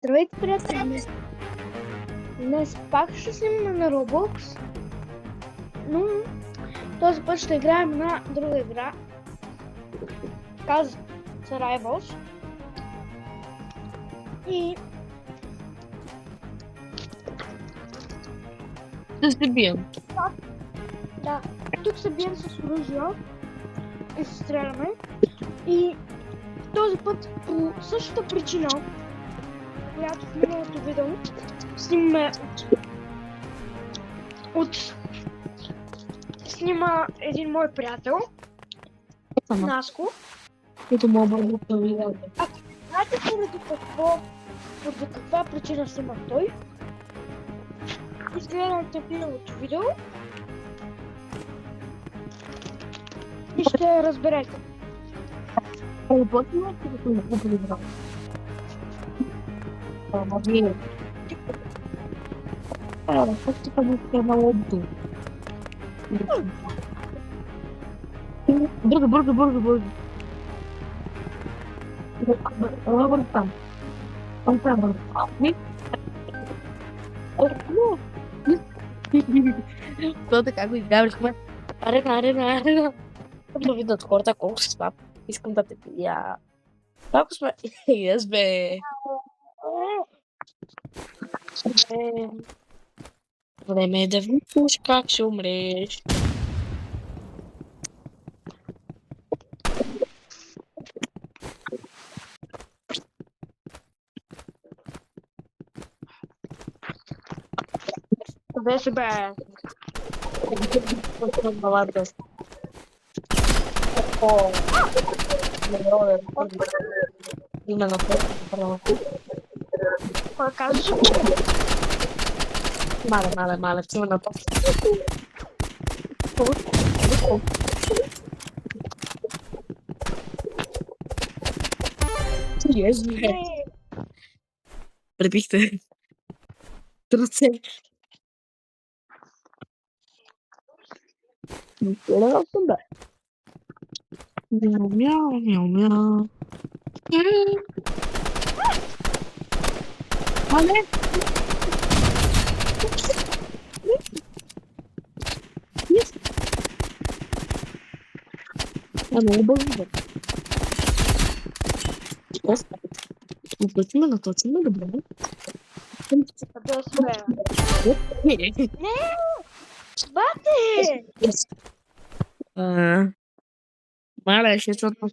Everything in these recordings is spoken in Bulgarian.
Здравейте, приятели! Днес пак ще снимаме на Roblox, но този път ще играем на друга игра. Казва се Rivals. И да се бием. да, тук се бием с оръжия и се стреляме. И този път по същата причина, която в миналото видео снимаме снима един мой приятел, Наско. Ето мога да видя. Знаете поради каква причина снима той? Изгледайте миналото видео и ще разберете. Работим ли като не го подобря? Ама вие. Как ти бъде на лобто? Бързо. Бързо там. Там. То така го изгаврихме. Арена. Да видят хората колко си слаб. Искам да те пия. Колко сме... Yes, бе. Време е да видиш как ще умреш. Къде си, бе? Именно това. Кой казваш? Мале, именно това. Yes, бе. Пребихте. Труце. Мяу, мяу. Але? Yes. Много бързо. Точно добре. Къде си, бе? Не! Бате! Мале, ще чутно.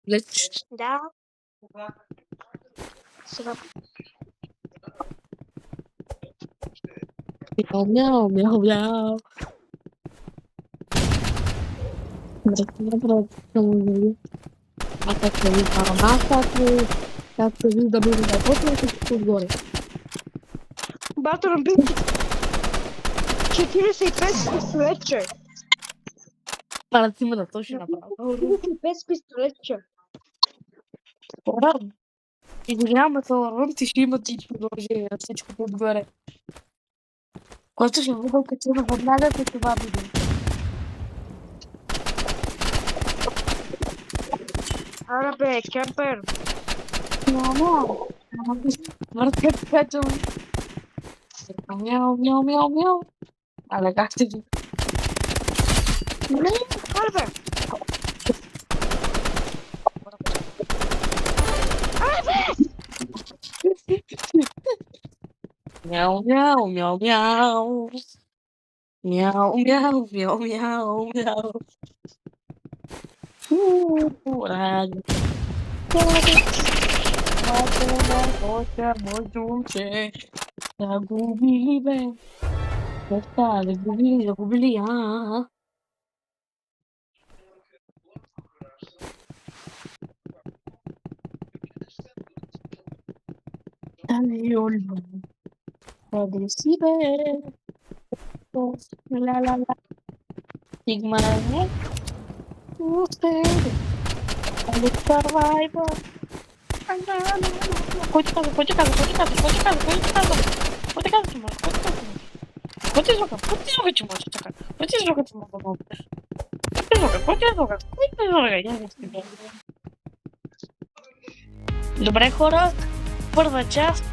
Леч. Да. Сега. Мяу. Както ви парамасата, както ви да бъде да почне всичко отгоре. Бато набил 45 с пистолетче. Парът има да точно направо. 45 с пистолетче. И го няма това ръмти, ще има всичко продължение на всичко отгоре. Който ще видел качено веднага по това видео. Аре, бе, кемпер. Мяу. Мъртвет качвам. Мяу. Але как ще ги? Аре, бе. Аре, бе. Мяу. Ради. Мой загубили, бе. Загубили, Къде си, бе? Ла. Сигма не успее. Але survivor. Кой ти казва? Кой ти казва, че може? Кой ти звука, че може така? Кой ти звука, че може да мълчиш? Кой ти звука? Я не знам. Добре, хора. първа част